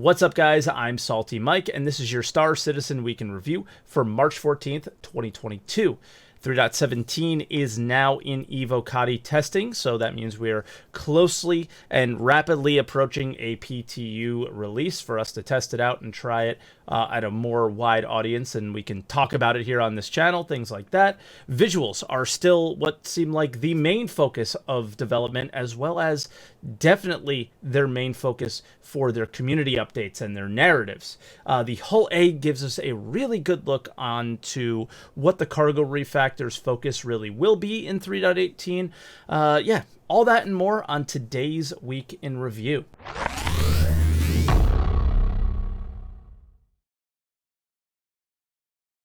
What's up, guys? I'm SaltEMike, and this is your Star Citizen Week in Review for March 14th, 2022. 3.17 is now in Evocati testing, so that means we are closely and rapidly approaching a PTU release for us to test it out and try it at a more wide audience, and we can talk about it here on this channel, things like that. Visuals are still what seem like the main focus of development, as well as definitely their main focus for their community updates and their narratives. The Hull A gives us a really good look onto what the cargo refactor's focus really will be in 3.18. Yeah, all that and more on today's Week in Review.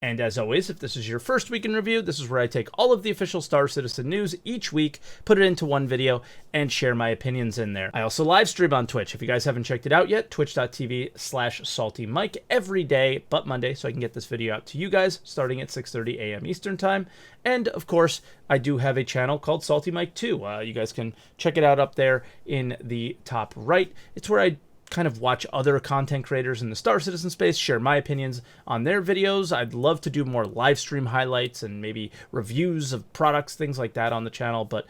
And as always, if this is your first week in review, this is where I take all of the official Star Citizen news each week, put it into one video, and share my opinions in there. I also live stream on Twitch. If you guys haven't checked it out yet, twitch.tv/SaltEMike every day but Monday, so I can get this video out to you guys starting at 6:30 a.m. Eastern Time. And of course, I do have a channel called SaltEMike too. You guys can check it out up there in the top right. It's where I kind of watch other content creators in the Star Citizen space, share my opinions on their videos. I'd love to do more live stream highlights and maybe reviews of products, things like that on the channel. But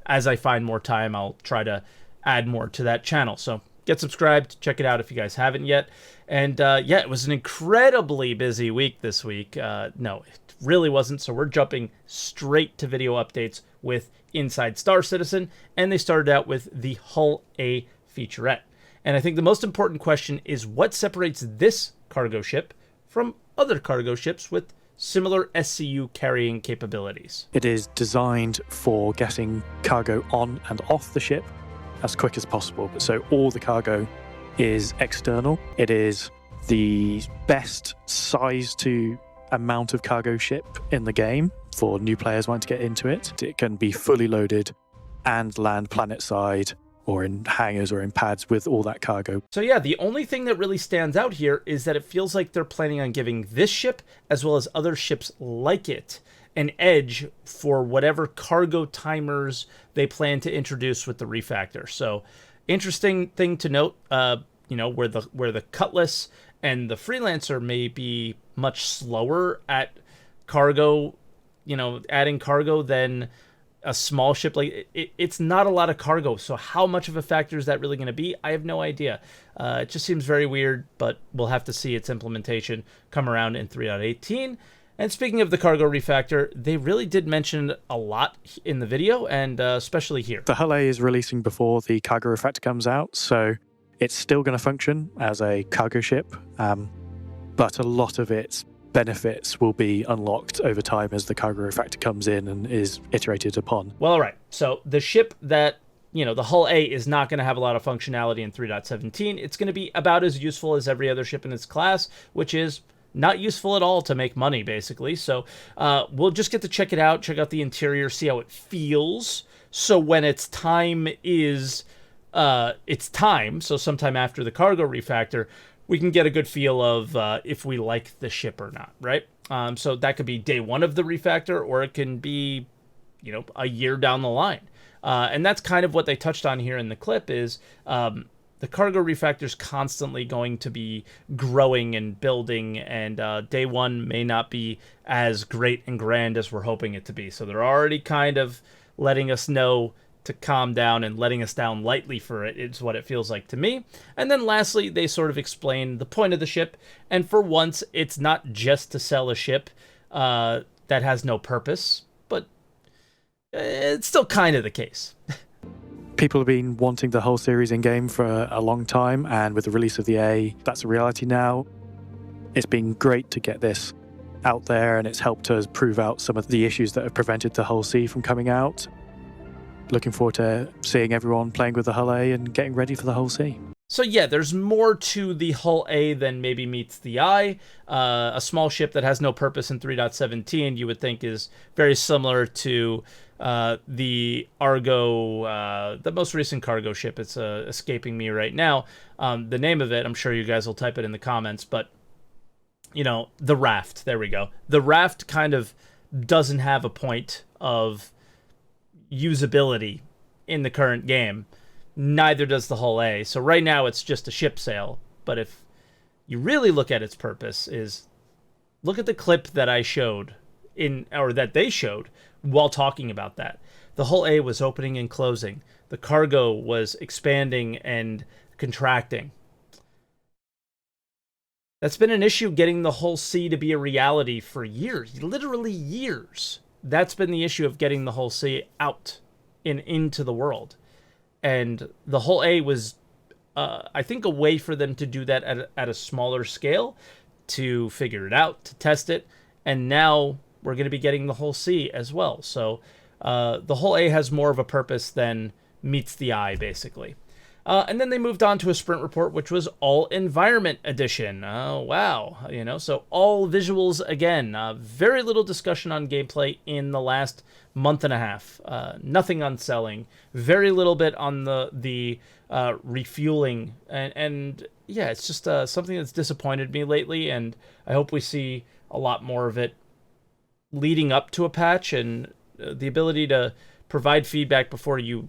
as I find more time, I'll try to add more to that channel. So get subscribed, check it out if you guys haven't yet. And yeah, it was an incredibly busy week this week. No, it really wasn't. So we're jumping straight to video updates with Inside Star Citizen. And they started out with the Hull A featurette. And I think the most important question is what separates this cargo ship from other cargo ships with similar SCU carrying capabilities. It is designed for getting cargo on and off the ship as quick as possible. So all the cargo is external. It is the best size to amount of cargo ship in the game for new players wanting to get into it. It can be fully loaded and land planet side, or in hangars or in pads with all that cargo. So yeah, the only thing that really stands out here is that it feels like they're planning on giving this ship, as well as other ships like it, an edge for whatever cargo timers they plan to introduce with the refactor. So interesting thing to note, you know, where the Cutlass and the Freelancer may be much slower at cargo, you know, adding cargo than a small ship. Like it's not a lot of cargo, so how much of a factor is that really going to be? I have no idea. It just seems very weird, but we'll have to see its implementation come around in 3.18. And speaking of the cargo refactor, they really did mention a lot in the video, and especially here. The Hull A is releasing before the cargo refactor comes out, so it's still going to function as a cargo ship, but a lot of its benefits will be unlocked over time as the cargo refactor comes in and is iterated upon. Well, all right. So the ship that, you know, the Hull A is not going to have a lot of functionality in 3.17. It's going to be about as useful as every other ship in its class, which is not useful at all to make money, basically. So we'll just get to check it out, check out the interior, see how it feels. So when its time is it's time, so sometime after the cargo refactor, we can get a good feel of if we like the ship or not, right? So that could be day one of the refactor, or it can be, you know, a year down the line. And that's kind of what they touched on here in the clip is the cargo refactor is constantly going to be growing and building, and day one may not be as great and grand as we're hoping it to be. So they're already kind of letting us know to calm down and letting us down lightly for it is what it feels like to me. And then lastly, they sort of explain the point of the ship. And for once, it's not just to sell a ship that has no purpose, but it's still kind of the case. People have been wanting the whole series in-game for a long time, and with the release of the A, that's a reality now. It's been great to get this out there, and it's helped us prove out some of the issues that have prevented the Hull C from coming out. Looking forward to seeing everyone playing with the Hull A and getting ready for the Hull C. So yeah, there's more to the Hull A than maybe meets the eye. A small ship that has no purpose in 3.17 you would think is very similar to the Argo, the most recent cargo ship. It's escaping me right now. The name of it, I'm sure you guys will type it in the comments, but you know, the Raft, there we go. The Raft kind of doesn't have a point of usability in the current game. Neither does the Hull A. So right now it's just a ship sail. But if you really look at its purpose, is look at the clip that I showed or that they showed while talking about that. The hull A was opening and closing. The cargo was expanding and contracting. That's been an issue getting the hull C to be a reality for years, literally years. That's been the issue of getting the hull C out and into the world. And the hull A was, I think, a way for them to do that at a smaller scale, to figure it out, to test it. And now we're going to be getting the hull C as well. So the hull A has more of a purpose than meets the eye, basically. And then they moved on to a sprint report, which was all environment edition. Oh, wow. So all visuals again. Very little discussion on gameplay in the last month and a half. Nothing on selling. Very little bit on the refueling. And yeah, it's just something that's disappointed me lately. And I hope we see a lot more of it leading up to a patch, and the ability to provide feedback before you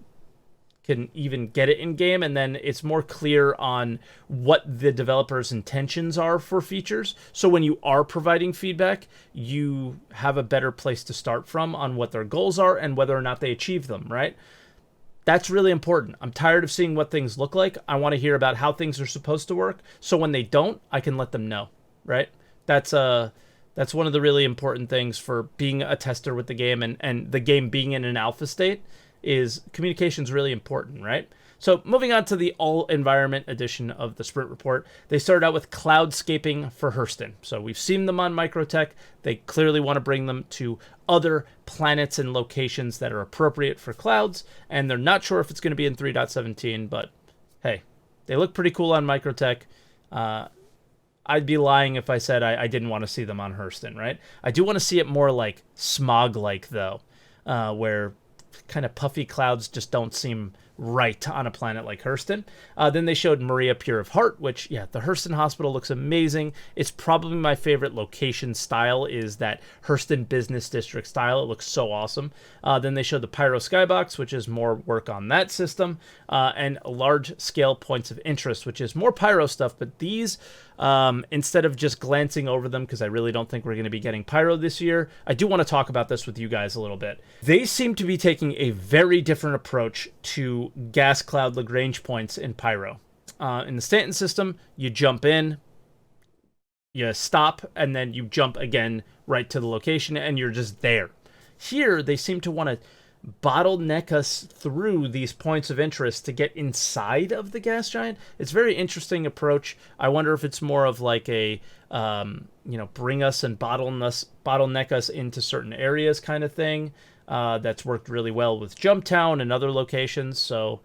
can even get it in game, and then it's more clear on what the developer's intentions are for features. So when you are providing feedback, you have a better place to start from on what their goals are and whether or not they achieve them, right? That's really important. I'm tired of seeing what things look like. I want to hear about how things are supposed to work, so when they don't, I can let them know, right? That's one of the really important things for being a tester with the game, and the game being in an alpha state, is communication's really important, right? So moving on to the all environment edition of the sprint report, they started out with cloudscaping for Hurston. So we've seen them on Microtech. They clearly want to bring them to other planets and locations that are appropriate for clouds, and they're not sure if it's going to be in 3.17, but hey, they look pretty cool on Microtech. I'd be lying if I said I didn't want to see them on Hurston, right? I do want to see it more like smog-like, though, where kind of puffy clouds just don't seem right on a planet like Hurston. Then they showed Maria Pure of Heart, which, yeah, the Hurston Hospital looks amazing. It's probably my favorite location style, is that Hurston Business District style. It looks so awesome. Then they showed the Pyro Skybox, which is more work on that system, and large-scale points of interest, which is more Pyro stuff, but these, instead of just glancing over them, because I really don't think we're going to be getting Pyro this year, I do want to talk about this with you guys a little bit. They seem to be taking a very different approach to gas cloud Lagrange points in Pyro. In the Stanton system, you jump in, you stop, and then you jump again right to the location, and you're just there. Here, they seem to want to bottleneck us through these points of interest to get inside of the gas giant. It's a very interesting approach. I wonder if it's more of like a, bring us and bottleneck us into certain areas kind of thing. That's worked really well with Jumptown and other locations. So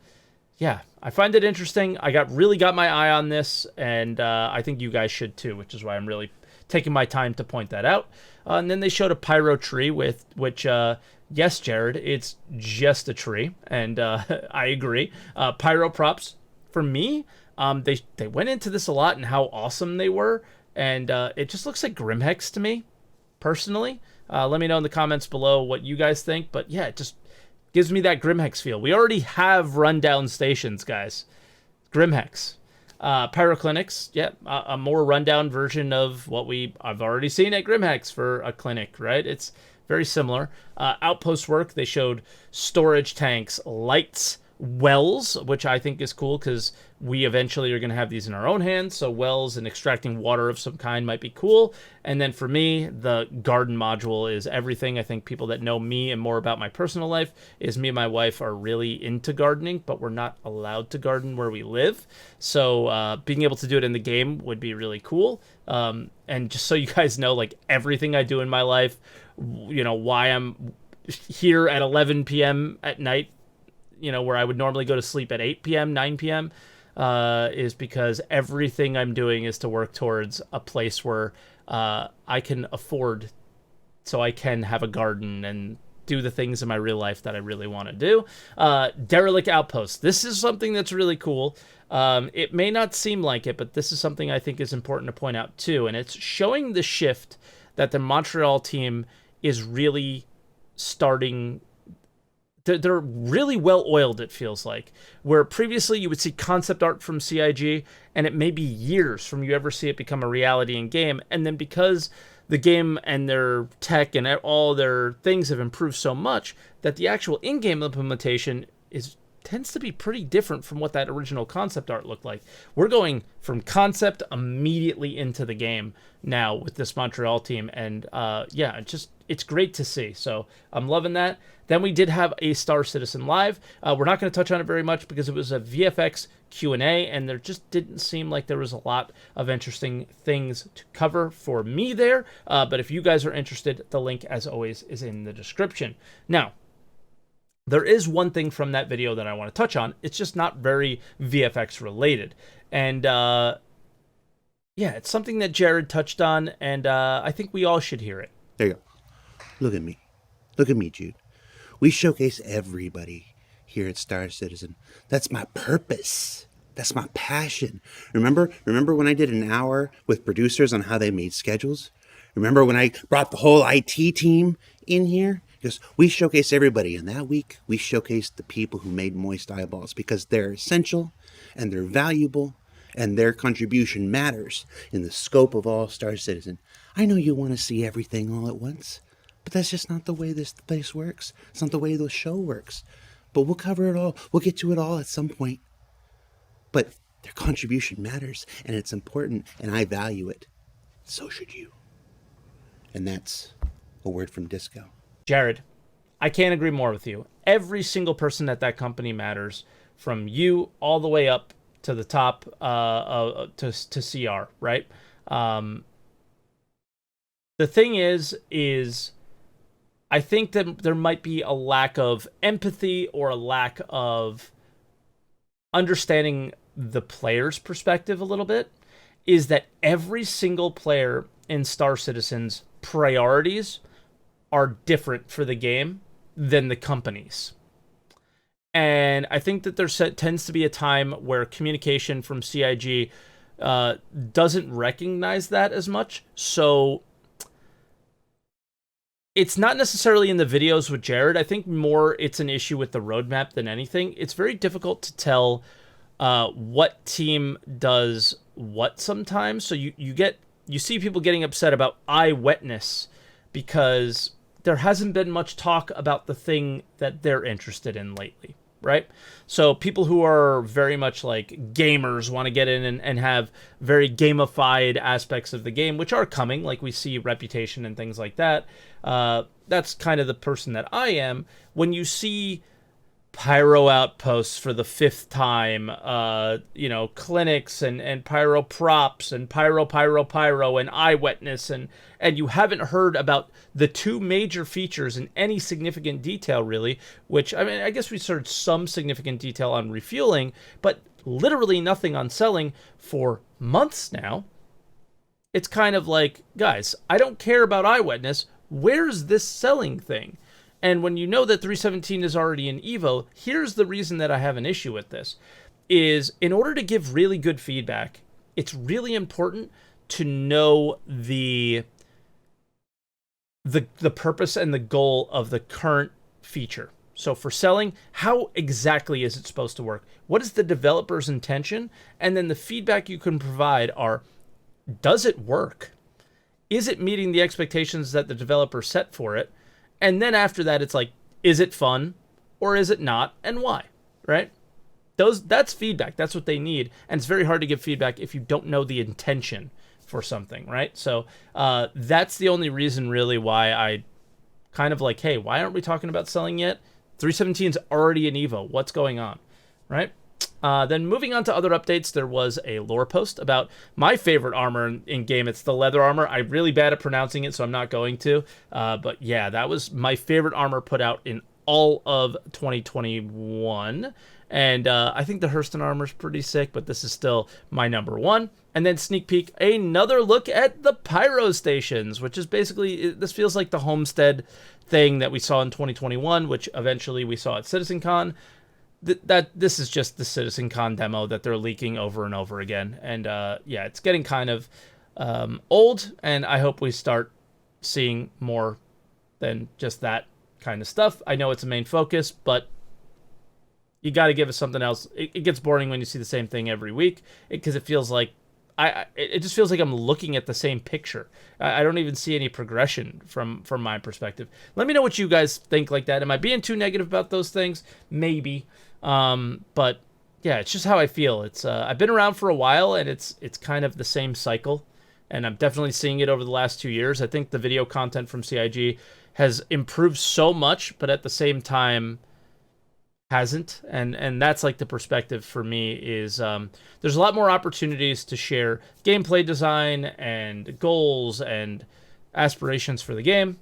yeah, I find it interesting. I really got my eye on this, and I think you guys should too, which is why I'm really taking my time to point that out. And then they showed a Pyro Tree, which yes, Jared, it's just a tree, and I agree. Pyro props, for me, they went into this a lot and how awesome they were, and it just looks like Grimhex to me, personally. Let me know in the comments below what you guys think, but yeah, it just gives me that Grimhex feel. We already have rundown stations, guys. Grimhex. Pyroclinics, yeah, a more rundown version of what I've already seen at Grimhex for a clinic, right? It's very similar. Outpost work, they showed storage tanks, lights, wells, which I think is cool because we eventually are going to have these in our own hands. So wells and extracting water of some kind might be cool. And then for me, the garden module is everything. I think people that know me and more about my personal life is me and my wife are really into gardening, but we're not allowed to garden where we live. So being able to do it in the game would be really cool. And just so you guys know, like everything I do in my life, why I'm here at 11 p.m. at night, where I would normally go to sleep at 8 p.m., 9 p.m., is because everything I'm doing is to work towards a place where I can afford, so I can have a garden and do the things in my real life that I really want to do. Derelict outpost. This is something that's really cool. It may not seem like it, but this is something I think is important to point out too, and it's showing the shift that the Montreal team is really starting they're really well oiled, it feels like. Where previously you would see concept art from CIG, and it may be years from you ever see it become a reality in game. And then because the game and their tech and all their things have improved so much, that the actual in-game implementation tends to be pretty different from what that original concept art looked like. We're going from concept immediately into the game now with this Montreal team, and yeah, it's great to see. So I'm loving that. Then we did have a Star Citizen Live. We're not going to touch on it very much because it was a VFX Q&A, and there just didn't seem like there was a lot of interesting things to cover for me there. But if you guys are interested, the link, as always, is in the description. Now, there is one thing from that video that I want to touch on. It's just not very VFX related. And yeah, it's something that Jared touched on, and I think we all should hear it. There you go. Look at me. Look at me, Jude. We showcase everybody here at Star Citizen. That's my purpose. That's my passion. Remember when I did an hour with producers on how they made schedules? Remember when I brought the whole IT team in here? Because we showcase everybody, and that week we showcased the people who made Moist Eyeballs because they're essential and they're valuable and their contribution matters in the scope of all Star Citizen. I know you want to see everything all at once, but that's just not the way this place works. It's not the way the show works. But we'll cover it all. We'll get to it all at some point. But their contribution matters, and it's important, and I value it. So should you. And that's a word from Disco. Jared, I can't agree more with you. Every single person at that company matters, from you all the way up to the top to CR, right? The thing is I think that there might be a lack of empathy or a lack of understanding the player's perspective a little bit, is that every single player in Star Citizen's priorities are different for the game than the company's. And I think that there tends to be a time where communication from CIG doesn't recognize that as much. So it's not necessarily in the videos with Jared. I think more it's an issue with the roadmap than anything. It's very difficult to tell what team does what sometimes. So you see people getting upset about eye wetness because there hasn't been much talk about the thing that they're interested in lately, right? So people who are very much like gamers want to get in and have very gamified aspects of the game, which are coming, like we see Reputation and things like that. That's kind of the person that I am. When you see Pyro outposts for the 5th time, clinics and Pyro props and Pyro and eye wetness, and you haven't heard about the 2 major features in any significant detail, really, which, I mean, I guess we heard some significant detail on refueling, but literally nothing on selling for months now. It's kind of like, guys, I don't care about eye wetness. Where's this selling thing? And when you know that 317 is already in Evo, here's the reason that I have an issue with this, is in order to give really good feedback, it's really important to know the purpose and the goal of the current feature. So for selling, how exactly is it supposed to work? What is the developer's intention? And then the feedback you can provide are, does it work? Is it meeting the expectations that the developer set for it? And then after that, it's like, is it fun or is it not, and why, right? That's feedback. That's what they need. And it's very hard to give feedback if you don't know the intention for something, right? So that's the only reason really why I kind of like, hey, why aren't we talking about selling yet? 317 is already in Evo. What's going on, right? Then moving on to other updates, there was a lore post about my favorite armor in game. It's the leather armor. I'm really bad at pronouncing it, so I'm not going to. But yeah, that was my favorite armor put out in all of 2021. And I think the Hurston armor is pretty sick, but this is still my number 1. And then sneak peek, another look at the Pyro stations, which is basically, this feels like the Homestead thing that we saw in 2021, which eventually we saw at CitizenCon. This is just the CitizenCon demo that they're leaking over and over again. And yeah, it's getting kind of old, and I hope we start seeing more than just that kind of stuff. I know it's a main focus, but you got to give us something else. It gets boring when you see the same thing every week because it feels like it just feels like I'm looking at the same picture. I don't even see any progression from my perspective. Let me know what you guys think like that. Am I being too negative about those things? Maybe. But yeah, it's just how I feel. It's I've been around for a while, and it's kind of the same cycle, and I'm definitely seeing it over the last 2 years. I think the video content from CIG has improved so much, but at the same time hasn't, and that's like the perspective for me is there's a lot more opportunities to share gameplay design and goals and aspirations for the game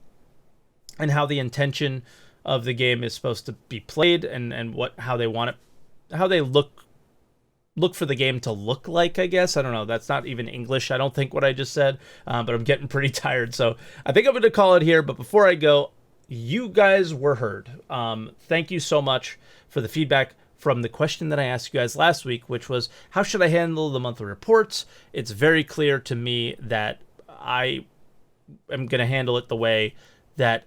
and how the intention of the game is supposed to be played and how they want it, how they look for the game to look like, I guess. I don't know, that's not even English, I don't think, what I just said, but I'm getting pretty tired, so I think I'm going to call it here. But before I go, you guys were heard. Thank you so much for the feedback from the question that I asked you guys last week, which was, how should I handle the monthly reports? It's very clear to me that I am going to handle it the way that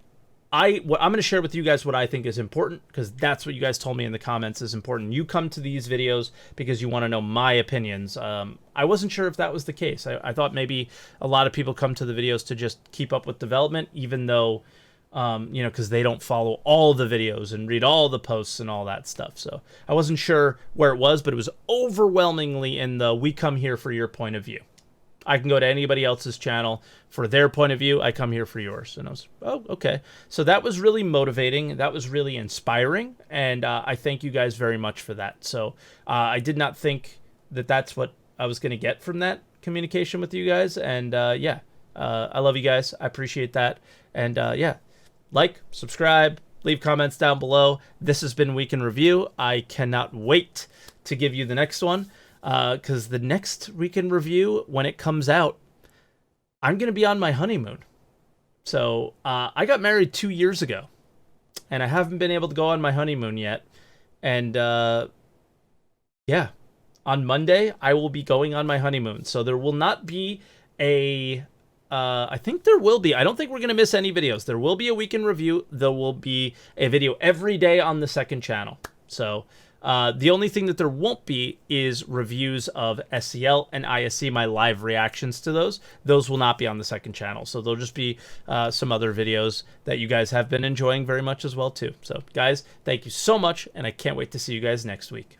I'm going to share with you guys what I think is important, because that's what you guys told me in the comments is important. You come to these videos because you want to know my opinions. I wasn't sure if that was the case. I thought maybe a lot of people come to the videos to just keep up with development, even though because they don't follow all the videos and read all the posts and all that stuff. So I wasn't sure where it was, but it was overwhelmingly in the we come here for your point of view. I can go to anybody else's channel for their point of view. I come here for yours. And I was, oh, okay. So that was really motivating. That was really inspiring. And I thank you guys very much for that. So I did not think that that's what I was going to get from that communication with you guys. And I love you guys. I appreciate that. And like, subscribe, leave comments down below. This has been Week in Review. I cannot wait to give you the next one, because the next Week in Review, when it comes out, I'm going to be on my honeymoon. So I got married 2 years ago, and I haven't been able to go on my honeymoon yet. And on Monday, I will be going on my honeymoon. So there will not be a... I think there will be. I don't think we're going to miss any videos. There will be a Week in Review. There will be a video every day on the second channel. So the only thing that there won't be is reviews of SCL and ISC, my live reactions to those. Those will not be on the second channel. So there'll just be some other videos that you guys have been enjoying very much as well too. So guys, thank you so much, and I can't wait to see you guys next week.